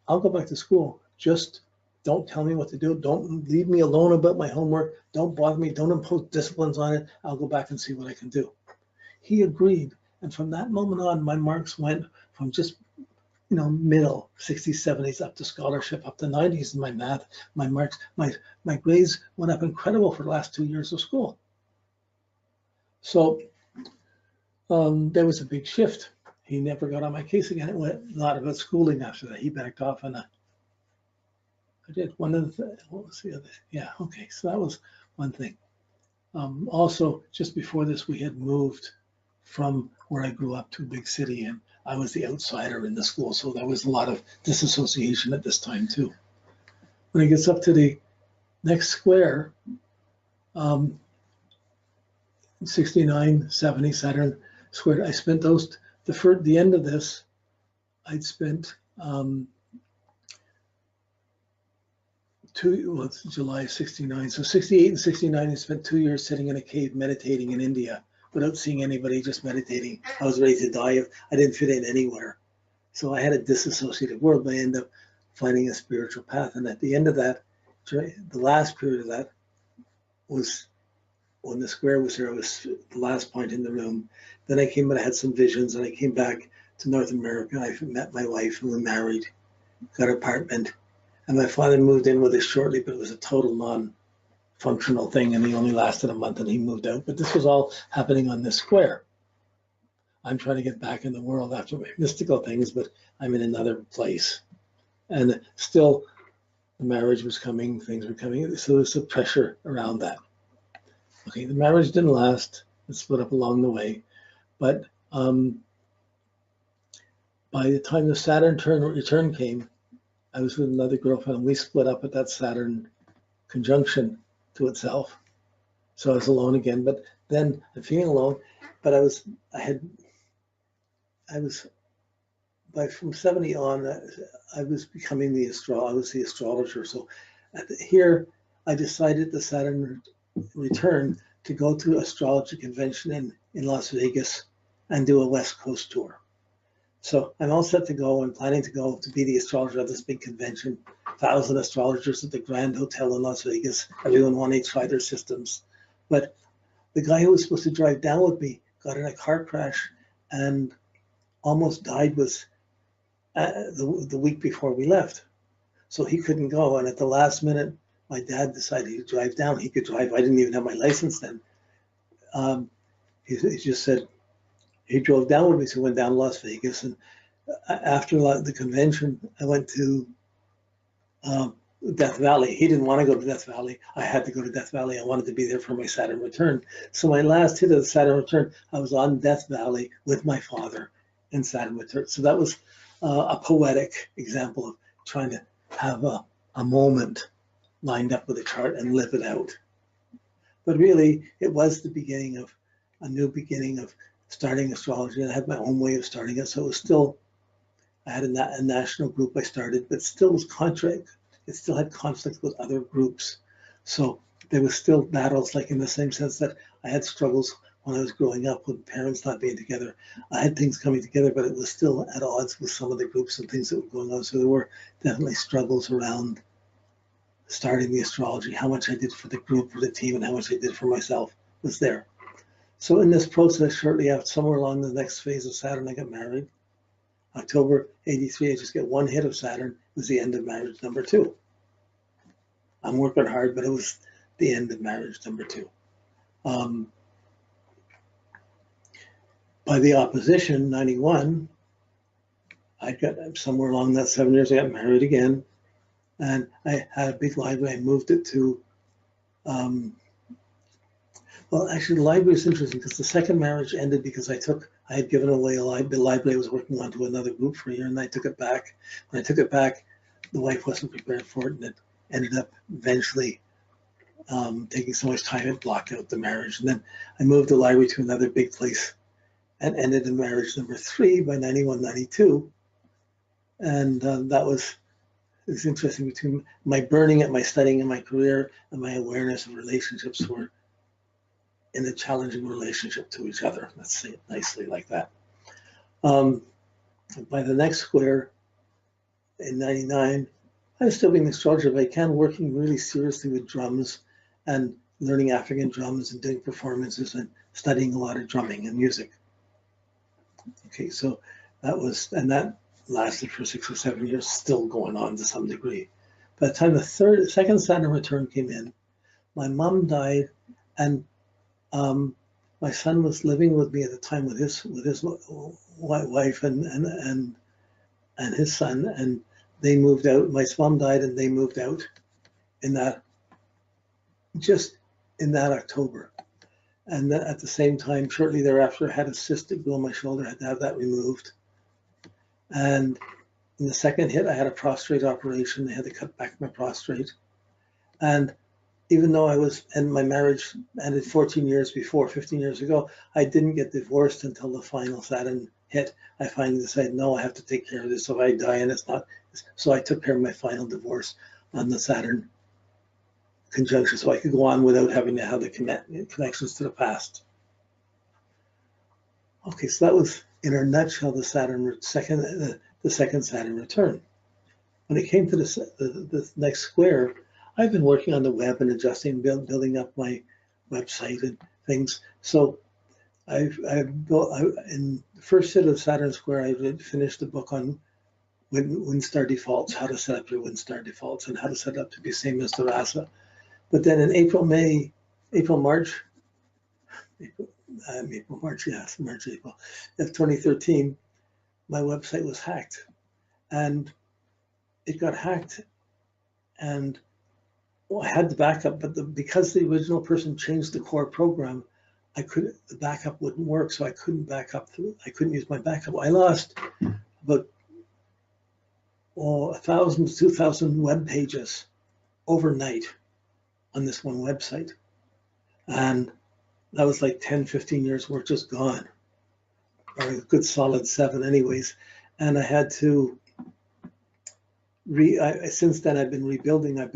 I'll go back to school. Just don't tell me what to do. Don't leave me alone about my homework. Don't bother me. Don't impose disciplines on it. I'll go back and see what I can do. He agreed. And from that moment on, my marks went from just, middle 60s, 70s up to scholarship, up to 90s in my math. My marks, my grades went up incredible for the last 2 years of school. So there was a big shift. He never got on my case again. It went not about schooling after that. He backed off, and I did one of the. What was the other? Yeah, okay. So that was one thing. Also, just before this, we had moved from where I grew up to a big city, and I was the outsider in the school, so there was a lot of disassociation at this time too. When it gets up to the next square, 69, 70 Saturn squared, I spent those, the end of this, I'd spent it's July 69, so 68 and 69, I spent 2 years sitting in a cave meditating in India without seeing anybody, just meditating. I was ready to die. I didn't fit in anywhere. So I had a disassociated world, but I ended up finding a spiritual path. And at the end of that, the last period of that was when the square was there. It was the last point in the room. Then I came and I had some visions, and I came back to North America. I met my wife, and we married, got an apartment. And my father moved in with us shortly, but it was a total non-functional thing, and he only lasted a month and he moved out. But this was all happening on this square. I'm trying to get back in the world after my mystical things, but I'm in another place. And still, the marriage was coming, things were coming. So there's a pressure around that. Okay, the marriage didn't last. It split up along the way. But by the time the Saturn return came, I was with another girlfriend, and we split up at that Saturn conjunction to itself. So I was alone again, but then I'm feeling alone, but from 70 on, I was becoming I was the astrologer. So here I decided the Saturn return to go to astrology convention in Las Vegas and do a West Coast tour. So I'm all set to go. I'm planning to go to be the astrologer at this big convention. 1,000 astrologers at the Grand Hotel in Las Vegas. Everyone wanted to try their systems. But the guy who was supposed to drive down with me got in a car crash and almost died the week before we left. So he couldn't go. And at the last minute, my dad decided he'd drive down. He could drive. I didn't even have my license then. He just said, he drove down with me, so we went down to Las Vegas. And after the convention, I went to Death Valley. He didn't want to go to Death Valley. I had to go to Death Valley. I wanted to be there for my Saturn return. So my last hit of the Saturn return, I was on Death Valley with my father in Saturn return. So that was a poetic example of trying to have a moment lined up with a chart and live it out. But really, it was the beginning of a new beginning of starting astrology. And I had my own way of starting it. So it was still, I had a national group I started, but still was it still had conflict with other groups. So there was still battles, like in the same sense that I had struggles when I was growing up with parents not being together. I had things coming together, but it was still at odds with some of the groups and things that were going on. So there were definitely struggles around starting the astrology. How much I did for the group, for the team, and how much I did for myself was there. So in this process, shortly after, somewhere along the next phase of Saturn, I got married. October 83, I just get one hit of Saturn. It was the end of marriage number 2. I'm working hard, but it was the end of marriage number 2. By the opposition, 91, I got somewhere along that 7 years, I got married again. And I had a big library. I moved it to, well, actually, the library is interesting because the second marriage ended because I had given away the library I was working on to another group for a year, and I took it back. When I took it back, the wife wasn't prepared for it, and it ended up eventually taking so much time it blocked out the marriage. And then I moved the library to another big place and ended in marriage number 3 by 91, 92. And that was, it was interesting between my burning at my studying and my career and my awareness of relationships were in a challenging relationship to each other. Let's say it nicely like that. By the next square, in 99, I was still being an astrologer, but I began working really seriously with drums and learning African drums and doing performances and studying a lot of drumming and music. Okay, so that lasted for 6 or 7 years, still going on to some degree. By the time the second Saturn return came in, my mom died, and my son was living with me at the time with his wife and his son, and they moved out. My mom died, and they moved out just in that October. And at the same time, shortly thereafter, I had a cyst that grew on my shoulder. I had to have that removed. And in the second hit, I had a prostate operation. They had to cut back my prostate. And even though my marriage ended 14 years before, 15 years ago, I didn't get divorced until the final Saturn hit. I finally decided, no, I have to take care of this. So if I die and it's not, so I took care of my final divorce on the Saturn conjunction, so I could go on without having to have the connections to the past. Okay, so that was, in a nutshell, the second Saturn return. When it came to the next square, I've been working on the web and adjusting, building up my website and things. So I've built, in the first set of Saturn Square, I finished the book on WinStar defaults, how to set up your WinStar defaults and how to set it up to be the same as the RASA. But then in March of 2013, my website was hacked, and it got hacked, and I had the backup, but because the original person changed the core program, the backup wouldn't work, so I couldn't back up I couldn't use my backup. I lost about 1,000 to 2,000 web pages overnight on this one website. And that was like 10, 15 years work just gone, or a good solid 7 anyways. And I had to, since then I've been rebuilding. I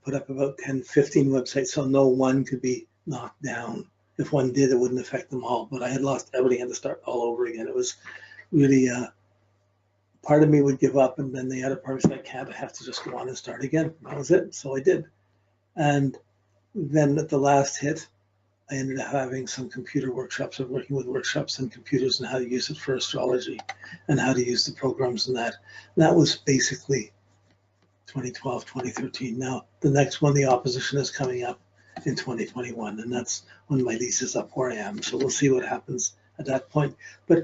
put up about 10, 15 websites, so no one could be knocked down. If one did, it wouldn't affect them all, but I had lost everything, had to start all over again. It was really, part of me would give up, and then the other part said, I have to just go on and start again. That was it, so I did. And then at the last hit, I ended up having some computer workshops, of working with workshops and computers and how to use it for astrology and how to use the programs and that. And that was basically 2012, 2013. Now, the next one, the opposition, is coming up in 2021, and that's when my lease is up where I am. So we'll see what happens at that point. But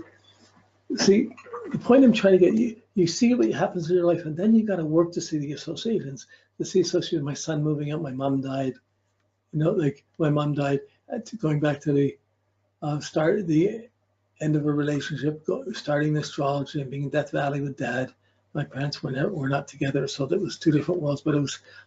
see, the point I'm trying to get, you see what happens in your life, and then you got to work to see the associations. To see associated with my son moving out, my mom died. Like my mom died. Going back to the end of a relationship, starting astrology and being in Death Valley with Dad. My parents were not together, so that was 2 different worlds. But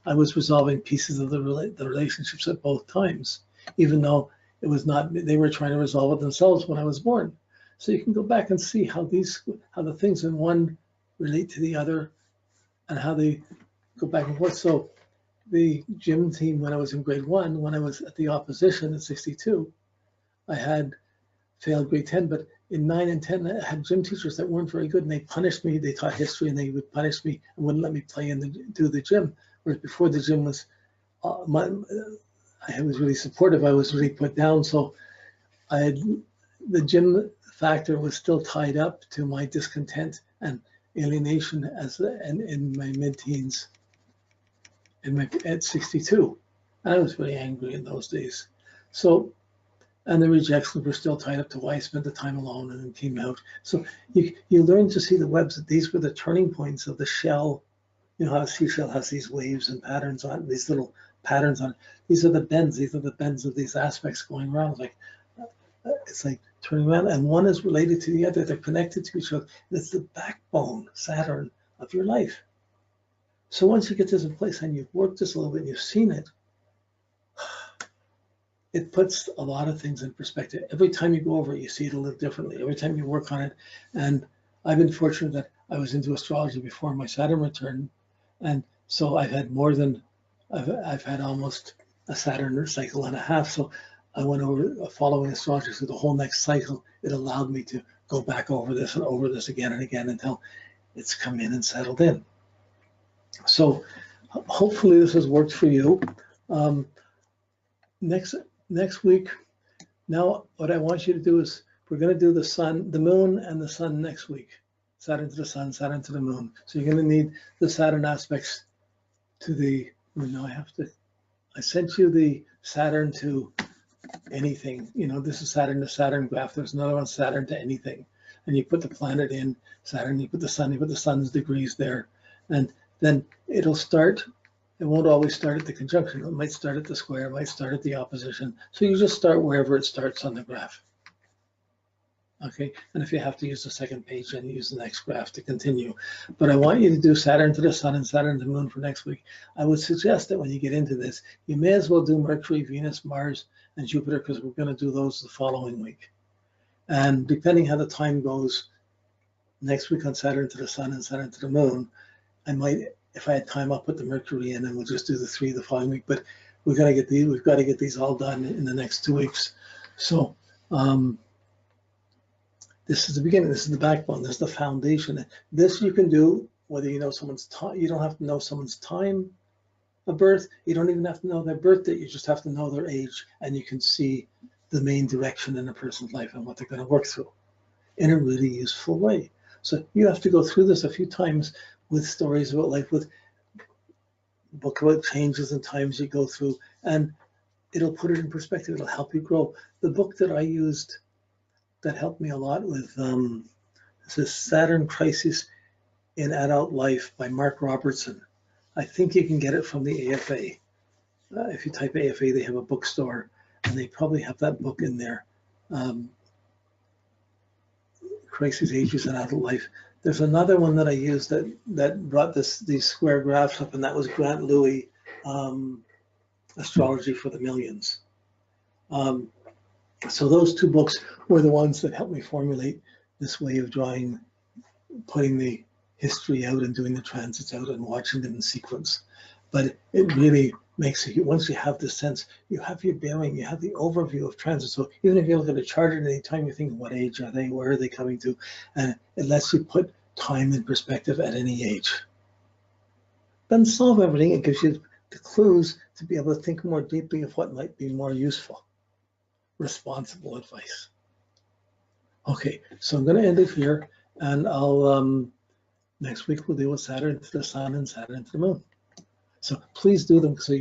I was resolving pieces of the relationships at both times, even though it was not. They were trying to resolve it themselves when I was born. So you can go back and see how the things in one relate to the other, and how they go back and forth. So the gym team, when I was in grade 1, when I was at the opposition at 62, I had failed grade 10, but in 9 and 10, I had gym teachers that weren't very good, and they punished me. They taught history, and they would punish me and wouldn't let me play and do the gym. Whereas before, the gym was, I was really supportive. I was really put down. So the gym factor was still tied up to my discontent and alienation in my mid-teens, at 62. I was really angry in those days. So, and the rejections were still tied up to why I spent the time alone and then came out. So you learn to see the webs, that these were the turning points of the shell. You know how a seashell has these waves and patterns on it, these little patterns on it. These are the bends. These are the bends of these aspects going around. It's like turning around, and one is related to the other. They're connected to each other. And it's the backbone, Saturn, of your life. So once you get this in place and you've worked this a little bit and you've seen it, it puts a lot of things in perspective. Every time you go over it, you see it a little differently. Every time you work on it. And I've been fortunate that I was into astrology before my Saturn return. And so I've had I've had almost a Saturn cycle and a half. So I went over following astrology through the whole next cycle. It allowed me to go back over this and over this again and again until it's come in and settled in. So hopefully this has worked for you. Next week, now what I want you to do is we're going to do the sun, the moon, and the sun next week. Saturn to the sun, Saturn to the moon. So you're going to need the Saturn aspects to the, no, I sent you the Saturn to anything. You know, this is Saturn to Saturn graph. There's another one, Saturn to anything. And you put the planet in Saturn, you put the sun's degrees there. And then it'll start. It won't always start at the conjunction. It might start at the square, it might start at the opposition. So you just start wherever it starts on the graph. Okay, and if you have to use the second page, then use the next graph to continue. But I want you to do Saturn to the sun and Saturn to the moon for next week. I would suggest that when you get into this, you may as well do Mercury, Venus, Mars, and Jupiter, because we're going to do those the following week. And depending how the time goes, next week on Saturn to the sun and Saturn to the moon, I might, if I had time, I'll put the Mercury in and we'll just do the 3 the following week. But we've got to get these all done in the next 2 weeks. So this is the beginning. This is the backbone. This is the foundation. This you can do whether you know someone's time. You don't have to know someone's time of birth. You don't even have to know their birth date. You just have to know their age, and you can see the main direction in a person's life and what they're going to work through in a really useful way. So you have to go through this a few times with stories about life, with book about changes and times you go through, and it'll put it in perspective. It'll help you grow. The book that I used that helped me a lot with this is Saturn Crisis in Adult Life by Mark Robertson. I think you can get it from the AFA. If you type AFA, they have a bookstore, and they probably have that book in there. Crisis Ages in Adult Life. There's another one that I used that brought these square graphs up, and that was Grant Louis, Astrology for the Millions. So those 2 books were the ones that helped me formulate this way of drawing, putting the history out and doing the transits out and watching them in sequence. But it really makes it, once you have this sense, you have your bearing, you have the overview of transits. So even if you look at a chart at any time, you're thinking, what age are they? Where are they coming to? And it lets you put time in perspective at any age. Doesn't solve everything. It gives you the clues to be able to think more deeply of what might be more useful. Responsible advice. Okay, so I'm going to end it here, and I'll next week we'll deal with Saturn to the sun and Saturn to the moon. So please do them so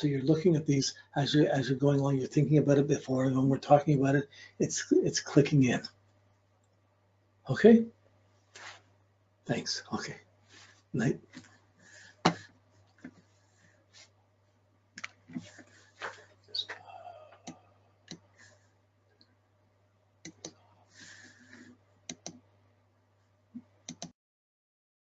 you're looking at these as you're going along. You're thinking about it before, and when we're talking about it, it's clicking in. Okay. Thanks. Okay. Night.